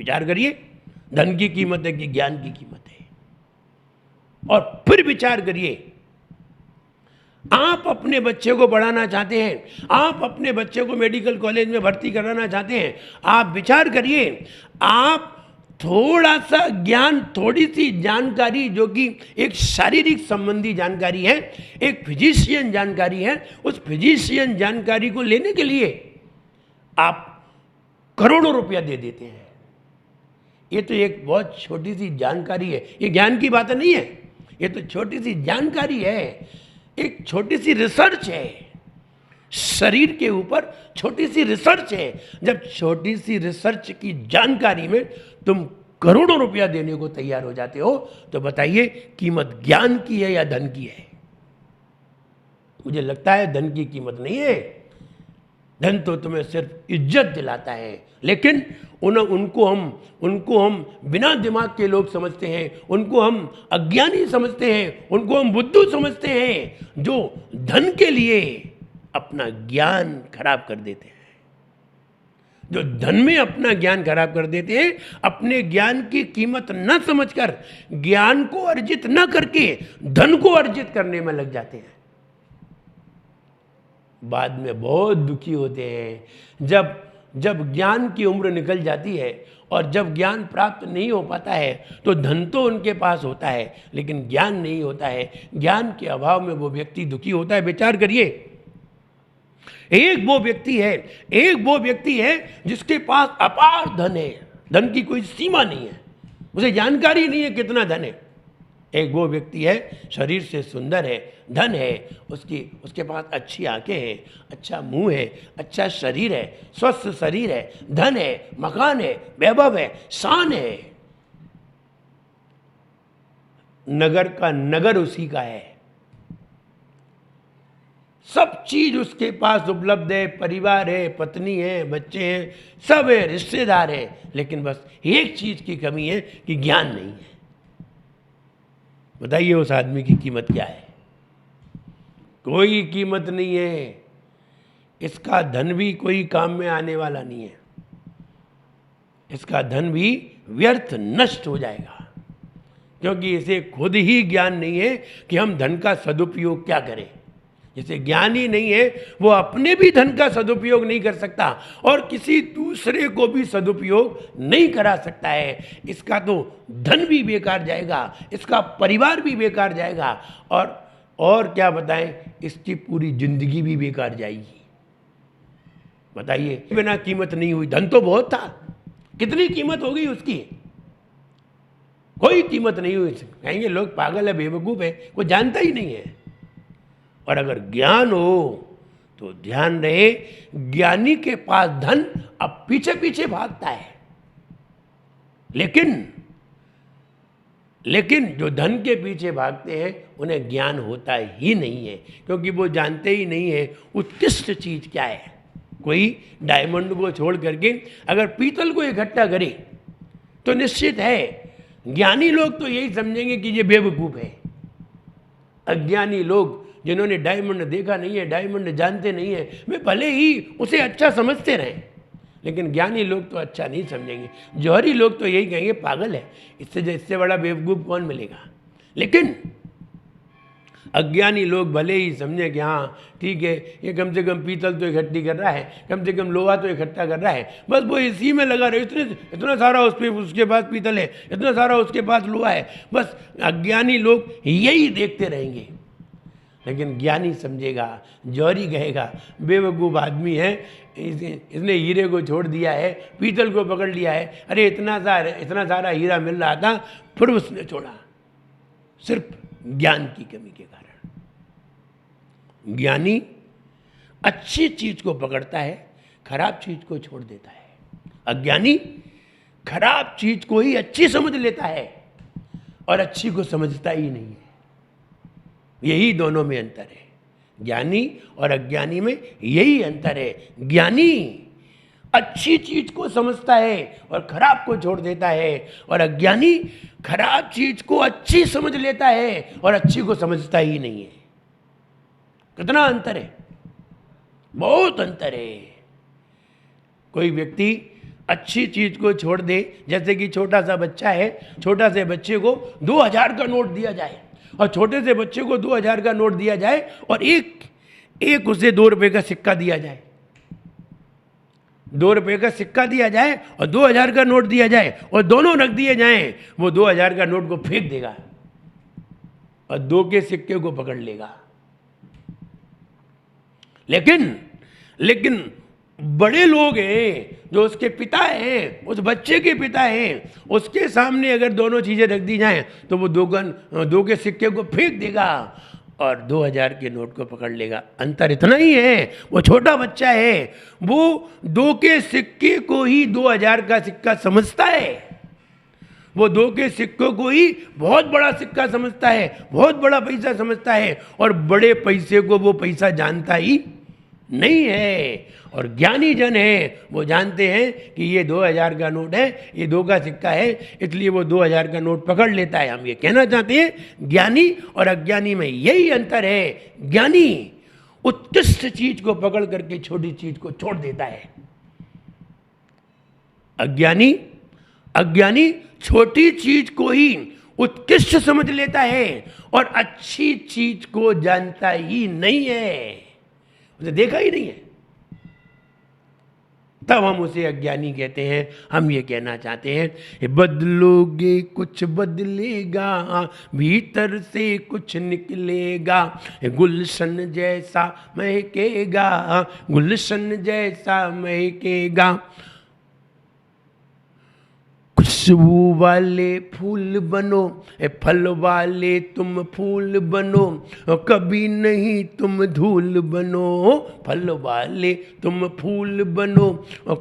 विचार करिए, धन की कीमत है कि ज्ञान की कीमत है। और फिर विचार करिए, आप अपने बच्चे को पढ़ाना चाहते हैं, आप अपने बच्चे को मेडिकल कॉलेज में भर्ती कराना चाहते हैं, आप विचार करिए, आप थोड़ा सा ज्ञान, थोड़ी सी जानकारी जो कि एक शारीरिक संबंधी जानकारी है, एक फिजिशियन जानकारी है, उस फिजिशियन जानकारी को लेने के लिए आप करोड़ों रुपया दे देते हैं। ये तो एक बहुत छोटी सी जानकारी है, ये ज्ञान की बात नहीं है, ये तो छोटी सी जानकारी है, एक छोटी सी रिसर्च है, शरीर के ऊपर छोटी सी रिसर्च है। जब छोटी सी रिसर्च की जानकारी में तुम करोड़ों रुपया देने को तैयार हो जाते हो, तो बताइए कीमत ज्ञान की है या धन की है? मुझे लगता है धन की कीमत नहीं है। धन तो तुम्हें सिर्फ इज्जत दिलाता है, लेकिन उनको हम बिना दिमाग के लोग समझते हैं, उनको हम अज्ञानी समझते हैं, उनको हम बुद्धू समझते हैं, जो धन के लिए अपना ज्ञान खराब कर देते हैं, जो धन में अपना ज्ञान खराब कर देते हैं, अपने ज्ञान की कीमत न समझकर, ज्ञान को अर्जित न करके धन को अर्जित करने में लग जाते हैं। बाद में बहुत दुखी होते हैं जब ज्ञान की उम्र निकल जाती है और जब ज्ञान प्राप्त नहीं हो पाता है, तो धन तो उनके पास होता है लेकिन ज्ञान नहीं होता है। ज्ञान के अभाव में वो व्यक्ति दुखी होता है। विचार करिए, एक वो व्यक्ति है जिसके पास अपार धन है, धन की कोई सीमा नहीं है, उसे जानकारी नहीं है कितना धन है। एक वो व्यक्ति है, शरीर से सुंदर है, धन है, उसके पास अच्छी आंखें हैं, अच्छा मुंह है, अच्छा शरीर है, स्वस्थ शरीर है, धन है, मकान है, वैभव है, शान है, नगर का नगर उसी का है, सब चीज उसके पास उपलब्ध है, परिवार है, पत्नी है, बच्चे हैं, सब है, रिश्तेदार है, लेकिन बस एक चीज की कमी है कि ज्ञान नहीं है। बताइए उस आदमी की कीमत क्या है? कोई कीमत नहीं है। इसका धन भी कोई काम में आने वाला नहीं है, इसका धन भी व्यर्थ नष्ट हो जाएगा, क्योंकि इसे खुद ही ज्ञान नहीं है कि हम धन का सदुपयोग क्या करें। जिसे ज्ञान ही नहीं है वो अपने भी धन का सदुपयोग नहीं कर सकता और किसी दूसरे को भी सदुपयोग नहीं करा सकता है। इसका तो धन भी बेकार जाएगा, इसका परिवार भी बेकार जाएगा, और क्या बताएं, इसकी पूरी जिंदगी भी बेकार जाएगी। बताइए, बिना कीमत नहीं हुई। धन तो बहुत था, कितनी कीमत हो गई उसकी? कोई कीमत नहीं हुई। कहेंगे लोग पागल है, बेवकूफ है, कोई जानता ही नहीं है। और अगर ज्ञान हो तो ध्यान रहे, ज्ञानी के पास धन अब पीछे पीछे भागता है, लेकिन जो धन के पीछे भागते हैं उन्हें ज्ञान होता ही नहीं है, क्योंकि वो जानते ही नहीं है उत्कृष्ट चीज क्या है। कोई डायमंड को छोड़ करके अगर पीतल को इकट्ठा करे तो निश्चित है ज्ञानी लोग तो यही समझेंगे कि ये बेवकूफ है। अज्ञानी लोग जिन्होंने डायमंड देखा नहीं है, डायमंड जानते नहीं है, वे भले ही उसे अच्छा समझते रहें, लेकिन ज्ञानी लोग तो अच्छा नहीं समझेंगे। जौहरी लोग तो यही कहेंगे पागल है, इससे बड़ा बेवकूफ़ कौन मिलेगा। लेकिन अज्ञानी लोग भले ही समझें कि हाँ ठीक है, ये कम से कम पीतल तो इकट्ठी कर रहा है, कम से कम लोहा तो इकट्ठा कर रहा है, बस वो इसी में लगा रहे, इतना सारा उसके पास पीतल है, इतना सारा उसके पास लोहा है, बस अज्ञानी लोग यही देखते रहेंगे। लेकिन ज्ञानी समझेगा, जौहरी कहेगा बेवकूफ़ आदमी है, इसने हीरे को छोड़ दिया है, पीतल को पकड़ लिया है, अरे इतना सारा हीरा मिल रहा था फिर उसने छोड़ा, सिर्फ ज्ञान की कमी के कारण। ज्ञानी अच्छी चीज को पकड़ता है, खराब चीज को छोड़ देता है। अज्ञानी खराब चीज को ही अच्छी समझ लेता है और अच्छी को समझता ही नहीं है। यही दोनों में अंतर है, ज्ञानी और अज्ञानी में यही अंतर है। ज्ञानी अच्छी चीज को समझता है और खराब को छोड़ देता है, और अज्ञानी खराब चीज को अच्छी समझ लेता है और अच्छी को समझता ही नहीं है। कितना अंतर है, बहुत अंतर है। कोई व्यक्ति अच्छी चीज को छोड़ दे, जैसे कि छोटा सा बच्चा है, छोटा से बच्चे को 2000 का नोट दिया जाए और छोटे से बच्चे को 2000 का नोट दिया जाए और एक उसे 2 रुपए का सिक्का दिया जाए, 2 रुपए का सिक्का दिया जाए और 2000 का नोट दिया जाए और दोनों रख दिए जाएं, वो 2000 का नोट को फेंक देगा और 2 के सिक्के को पकड़ लेगा। लेकिन बड़े लोग हैं, जो उसके पिता हैं, उस बच्चे के पिता हैं, उसके सामने अगर दोनों चीजें रख दी जाएं तो वो 2 के सिक्के को फेंक देगा और 2000 के नोट को पकड़ लेगा। अंतर इतना ही है, वो छोटा बच्चा है, वो 2 के सिक्के को ही 2000 का सिक्का समझता है, वो 2 के सिक्कों को ही बहुत बड़ा सिक्का समझता है, बहुत बड़ा पैसा समझता है, और बड़े पैसे को वो पैसा जानता ही नहीं है। और ज्ञानी जन है, वो जानते हैं कि ये 2000 का नोट है, ये 2 का सिक्का है, इसलिए वो 2000 का नोट पकड़ लेता है। हम ये कहना चाहते हैं ज्ञानी और अज्ञानी में यही अंतर है। ज्ञानी उत्कृष्ट चीज को पकड़ करके छोटी चीज को छोड़ देता है, अज्ञानी छोटी चीज को ही उत्कृष्ट समझ लेता है और अच्छी चीज को जानता ही नहीं है, उसे देखा ही नहीं है, तब हम उसे अज्ञानी कहते हैं। हम ये कहना चाहते हैं, बदलोगे कुछ बदलेगा, भीतर से कुछ निकलेगा, गुलशन जैसा महकेगा, गुलशन जैसा महकेगा। खुशबू वाले फूल बनो, फल वाले तुम फूल बनो, कभी नहीं तुम धूल बनो, फल वाले तुम फूल बनो,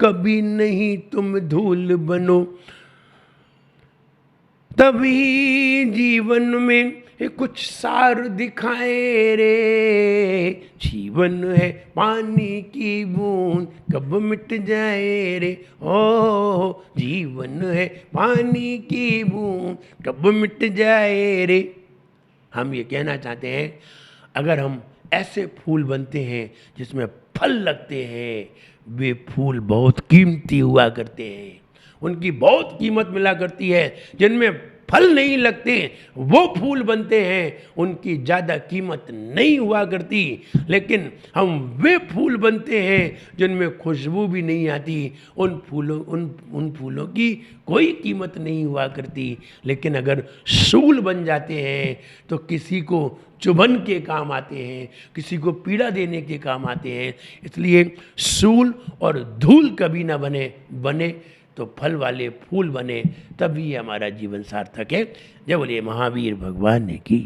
कभी नहीं तुम धूल बनो। तभी जीवन में कुछ सार दिखाए रे, जीवन है पानी की बूंद कब मिट जाए रे, ओ जीवन है पानी की बूंद कब मिट जाए रे। हम ये कहना चाहते हैं, अगर हम ऐसे फूल बनते हैं जिसमें फल लगते हैं, वे फूल बहुत कीमती हुआ करते हैं, उनकी बहुत कीमत मिला करती है। जिनमें फल नहीं लगते वो फूल बनते हैं, उनकी ज़्यादा कीमत नहीं हुआ करती। लेकिन हम वे फूल बनते हैं जिनमें खुशबू भी नहीं आती, उन फूलों की कोई कीमत नहीं हुआ करती। लेकिन अगर सूल बन जाते हैं तो किसी को चुभन के काम आते हैं, किसी को पीड़ा देने के काम आते हैं। इसलिए सूल और धूल कभी ना बने तो फल वाले फूल बने, तभी हमारा जीवन सार्थक है। जय बोलिए महावीर भगवान ने की।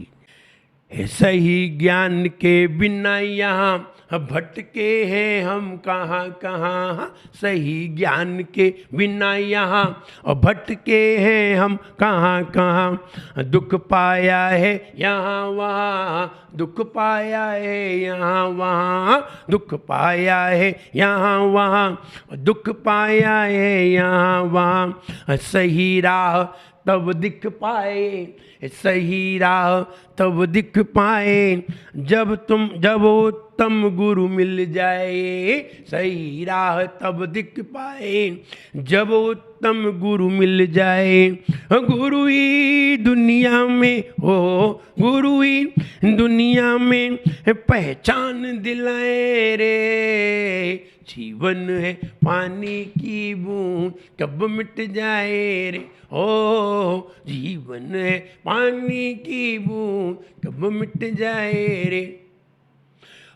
सही ज्ञान के बिना यहाँ भटके हैं हम कहाँ कहाँ, सही ज्ञान के बिना यहाँ भटके हैं हम कहाँ कहाँ। दुख पाया है यहाँ वहाँ, दुख पाया है यहाँ वहाँ, दुख पाया है यहाँ वहाँ, दुख पाया है यहाँ वहाँ। सही राह तब दिख पाए, सही राह तब दिख पाए, जब उत्तम गुरु मिल जाए। सही राह तब दिख पाए, जब उत्तम गुरु मिल जाए। गुरु ही दुनिया में हो, गुरु ही दुनिया में पहचान दिलाए रे। जीवन है पानी की बूंद कब मिट जाए रे, ओ जीवन है पानी की बूंद कब मिट जाए रे।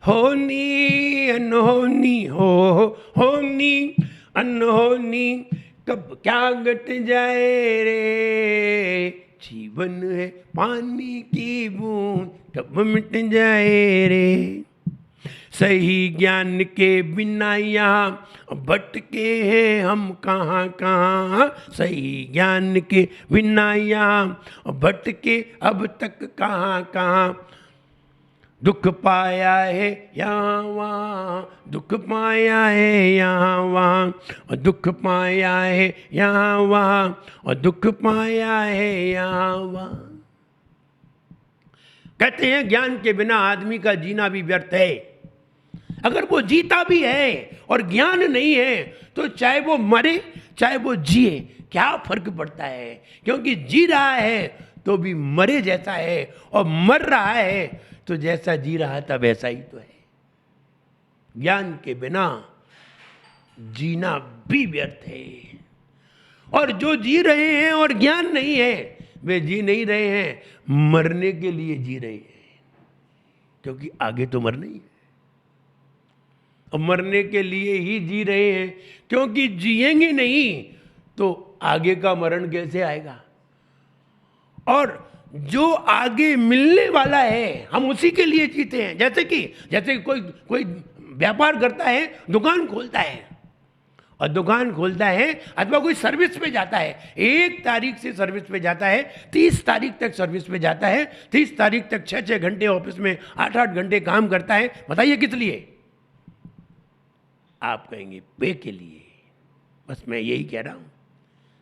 होनी अनहोनी होनी अनहोनी कब क्या घट जाए रे। जीवन है पानी की बूंद कब मिट जाए रे। सही ज्ञान के बिना यहाँ भटके हैं हम कहाँ कहाँ, सही ज्ञान के बिना यहाँ भटके अब तक कहाँ कहाँ। दुख पाया है यहाँ वहाँ, दुख पाया है यहाँ वहाँ, और दुख पाया है यहाँ वहाँ, और दुख पाया है यहाँ वहाँ। कहते हैं ज्ञान के बिना आदमी का जीना भी व्यर्थ है। अगर वो जीता भी है और ज्ञान नहीं है तो चाहे वो मरे चाहे वो जिए, क्या फर्क पड़ता है? क्योंकि जी रहा है तो भी मरे जैसा है, और मर रहा है तो जैसा जी रहा था वैसा ही तो है। ज्ञान के बिना जीना भी व्यर्थ है। और जो जी रहे हैं और ज्ञान नहीं है वे जी नहीं रहे हैं, मरने के लिए जी रहे हैं, क्योंकि आगे तो मरना ही है। और मरने के लिए ही जी रहे हैं, क्योंकि जिएंगे नहीं तो आगे का मरण कैसे आएगा? और जो आगे मिलने वाला है हम उसी के लिए जीते हैं। जैसे कोई व्यापार करता है, दुकान खोलता है, और दुकान खोलता है अथवा कोई सर्विस पे जाता है, 1 तारीख से सर्विस पे जाता है, 30 तारीख तक सर्विस पे जाता है, 30 तारीख तक 6-6 घंटे ऑफिस में 8-8 घंटे काम करता है। बताइए किस लिए? आप कहेंगे पे के लिए। बस मैं यही कह रहा हूँ,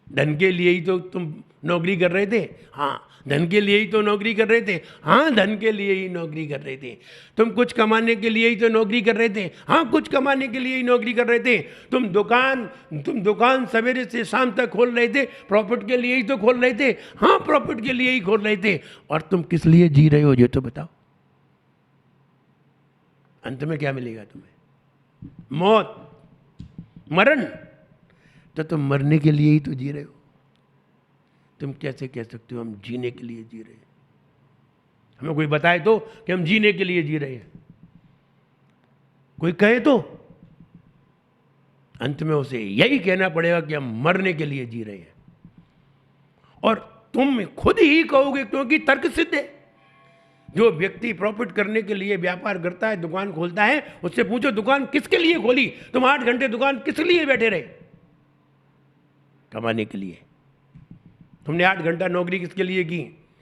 धन के लिए ही तो तुम नौकरी कर रहे थे। हाँ, धन के लिए ही तो नौकरी कर रहे थे। हाँ, धन के लिए ही नौकरी कर रहे थे। तुम कुछ कमाने के लिए ही तो नौकरी कर रहे थे। हाँ, कुछ कमाने के लिए ही नौकरी कर रहे थे। तुम दुकान सवेरे से शाम तक खोल रहे थे, प्रॉफिट के लिए ही तो खोल रहे थे। हाँ, प्रॉफिट के लिए ही खोल रहे थे। और तुम किस लिए जी रहे हो ये तो बताओ। अंत में क्या मिलेगा तुम्हें? मौत, मरण। तो तुम मरने के लिए ही तो जी रहे हो। तुम कैसे कह सकते हो हम जीने के लिए जी रहे हैं? हमें कोई बताए तो कि हम जीने के लिए जी रहे हैं, कोई कहे तो। अंत में उसे यही कहना पड़ेगा कि हम मरने के लिए जी रहे हैं। और तुम खुद ही कहोगे, क्योंकि तर्क सिद्ध है। जो व्यक्ति प्रॉफिट करने के लिए व्यापार करता है, दुकान खोलता है, उससे पूछो दुकान किसके लिए खोली? तुम 8 घंटे दुकान किस लिए बैठे रहे? कमाने के लिए। तुमने 8 घंटा नौकरी किसके लिए की?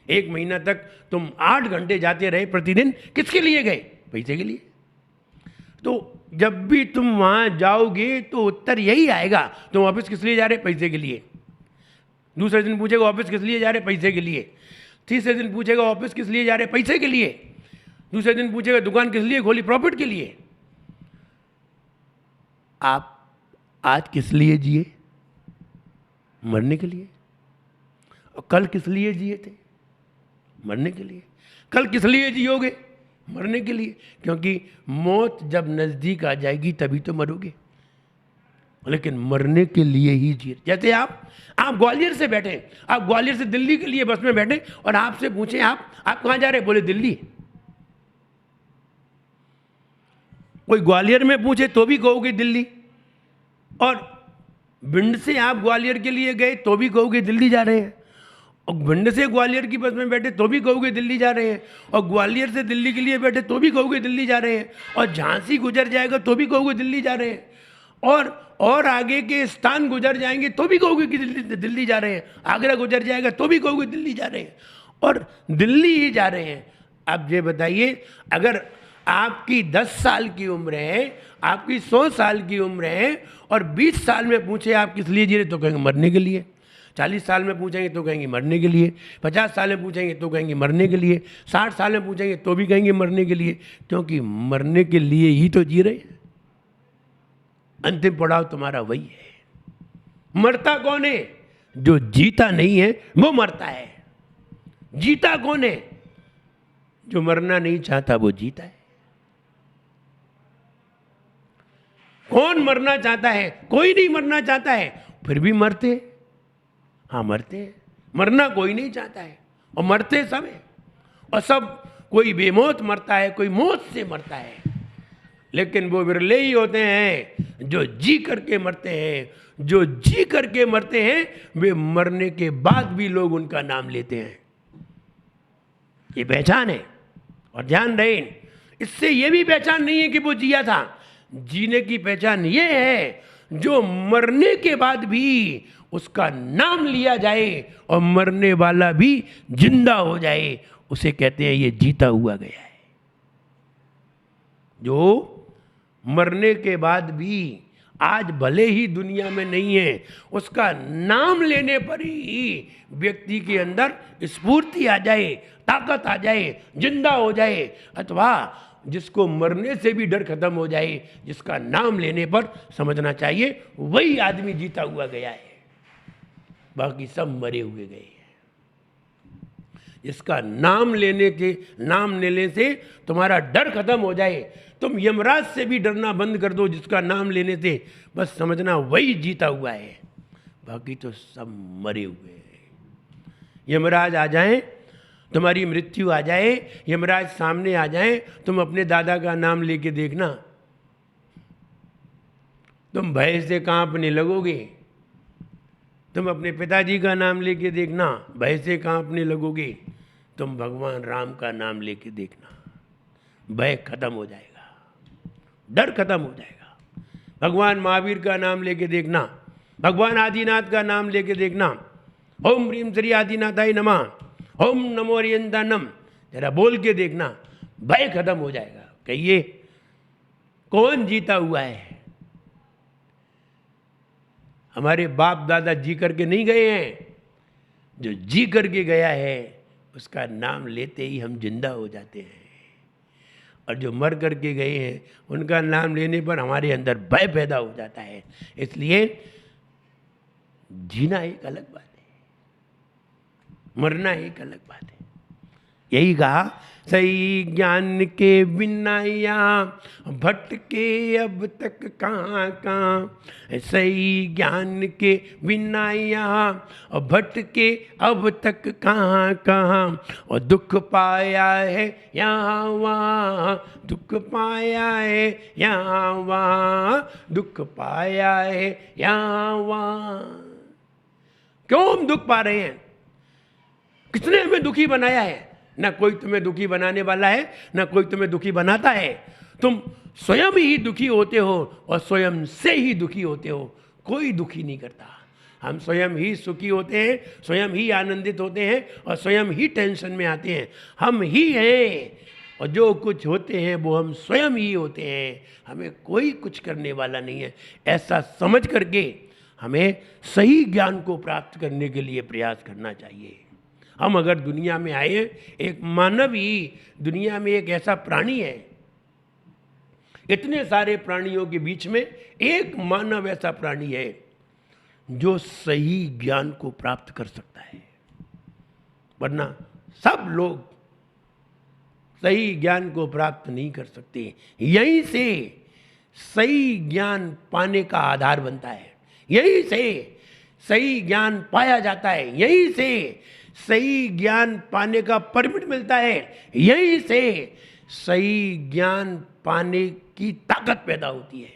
1 महीना तक तुम 8 घंटे जाते रहे प्रतिदिन, किसके लिए गए? पैसे के लिए। तो जब भी तुम वहां जाओगे तो उत्तर यही आएगा, तुम ऑफिस किस लिए जा रहे? पैसे के लिए। दूसरे दिन पूछेगा ऑफिस किस लिए जा रहे? पैसे के लिए। तीसरे दिन पूछेगा ऑफिस किस लिए जा रहे? पैसे के लिए। दूसरे दिन पूछेगा दुकान किस लिए खोली? प्रॉफिट के लिए। आप आज किस लिए जिए? मरने के लिए। और कल किस लिए जिए थे? मरने के लिए। कल किस लिए जियोगे? मरने के लिए। क्योंकि मौत जब नजदीक आ जाएगी तभी तो मरोगे, लेकिन मरने के लिए ही जिए। जैसे आप ग्वालियर से बैठे, आप ग्वालियर से दिल्ली के लिए बस में बैठे और आपसे पूछें आप कहां जा रहे? बोले दिल्ली। कोई ग्वालियर में पूछे तो भी कहोगे दिल्ली, और भिंड से आप ग्वालियर के लिए गए तो भी कहोगे दिल्ली जा रहे हैं, और भिंड से ग्वालियर की बस में बैठे तो भी कहोगे दिल्ली जा रहे हैं, और ग्वालियर से दिल्ली के लिए बैठे तो भी कहोगे दिल्ली जा रहे हैं, और झांसी गुजर जाएगा तो भी कहोगे दिल्ली जा रहे हैं, और आगे के स्थान गुजर जाएंगे तो भी कहोगे कि दिल्ली जा रहे हैं, आगरा गुजर जाएगा तो भी कहोगे दिल्ली जा रहे हैं, और दिल्ली ही जा रहे हैं। अब ये बताइए, अगर आपकी 10 साल की उम्र है, आपकी 100 साल की उम्र है, और 20 साल में पूछे आप किस लिए जी रहे तो कहेंगे मरने के लिए। 40 साल में पूछेंगे तो कहेंगे मरने के लिए। 50 साल में पूछेंगे तो कहेंगे मरने के लिए। 60 साल में पूछेंगे तो भी कहेंगे मरने के लिए, क्योंकि मरने के लिए ही तो जी रहे हैं। अंतिम पड़ाव तुम्हारा वही है। मरता कौन है? जो जीता नहीं है वो मरता है। जीता कौन है? जो मरना नहीं चाहता वो जीता है। कौन मरना चाहता है? कोई नहीं मरना चाहता है, फिर भी मरते। हाँ, मरते हैं। मरना कोई नहीं चाहता है, और मरते सब है। और सब, कोई बेमौत मरता है, कोई मौत से मरता है, लेकिन वो विरले ही होते हैं जो जी करके मरते हैं। जो जी करके मरते हैं वे मरने के बाद भी लोग उनका नाम लेते हैं। ये पहचान है। और ध्यान रहे, इससे ये भी पहचान नहीं है कि वो जिया था। जीने की पहचान ये है जो मरने के बाद भी उसका नाम लिया जाए और मरने वाला भी जिंदा हो जाए, उसे कहते हैं ये जीता हुआ गया है। जो मरने के बाद भी आज भले ही दुनिया में नहीं है, उसका नाम लेने पर ही व्यक्ति के अंदर स्फूर्ति आ जाए, ताकत आ जाए, जिंदा हो जाए, अथवा जिसको मरने से भी डर खत्म हो जाए, जिसका नाम लेने पर समझना चाहिए वही आदमी जीता हुआ गया है, बाकी सब मरे हुए गए हैं। जिसका नाम लेने से तुम्हारा डर खत्म हो जाए, तुम यमराज से भी डरना बंद कर दो जिसका नाम लेने से, बस समझना वही जीता हुआ है, बाकी तो सब मरे हुए हैं। यमराज आ जाए, तुम्हारी मृत्यु आ जाए, यमराज सामने आ जाए, तुम अपने दादा का नाम लेके देखना, तुम भय से कांपने लगोगे। तुम अपने पिताजी का नाम लेके देखना, भय से कांपने लगोगे। तुम भगवान राम का नाम लेके देखना, भय खत्म हो जाएगा, डर खत्म हो जाएगा। भगवान महावीर का नाम लेके देखना, भगवान आदिनाथ का नाम लेके देखना, ओम ह्रीम श्री आदिनाथाय नमः, ओम नमो रियंतानम, जरा बोल के देखना, भय खत्म हो जाएगा। कहिए कौन जीता हुआ है? हमारे बाप दादा जी करके नहीं गए हैं, जो जी करके गया है उसका नाम लेते ही हम जिंदा हो जाते हैं, और जो मर करके गए हैं उनका नाम लेने पर हमारे अंदर भय पैदा हो जाता है। इसलिए जीना एक अलग बात है, मरना एक अलग बात है। यही कहा, सही ज्ञान के बिना यहाँ भटके अब तक कहाँ कहाँ, सही ज्ञान के बिना यहाँ भटके अब तक कहाँ कहाँ, और दुख पाया है यहाँ वहाँ, दुख पाया है यहाँ वहाँ, दुख पाया है यहाँ वहाँ। क्यों हम दुख पा रहे हैं? किसने हमें दुखी बनाया है? ना कोई तुम्हें दुखी बनाने वाला है, ना कोई तुम्हें दुखी बनाता है। तुम स्वयं ही दुखी होते हो और स्वयं से ही दुखी होते हो, कोई दुखी नहीं करता। हम स्वयं ही सुखी होते हैं, स्वयं ही आनंदित होते हैं और स्वयं ही टेंशन में आते हैं। हम ही हैं, और जो कुछ होते हैं वो हम स्वयं ही होते हैं, हमें कोई कुछ करने वाला नहीं है। ऐसा समझ करके हमें सही ज्ञान को प्राप्त करने के लिए प्रयास करना चाहिए। हम अगर दुनिया में आए, एक मानव ही दुनिया में एक ऐसा प्राणी है, इतने सारे प्राणियों के बीच में एक मानव ऐसा प्राणी है जो सही ज्ञान को प्राप्त कर सकता है, वरना सब लोग सही ज्ञान को प्राप्त नहीं कर सकते। यहीं से सही ज्ञान पाने का आधार बनता है, यहीं से सही ज्ञान पाया जाता है, यहीं से सही ज्ञान पाने का परमिट मिलता है, यहीं से सही ज्ञान पाने की ताकत पैदा होती है।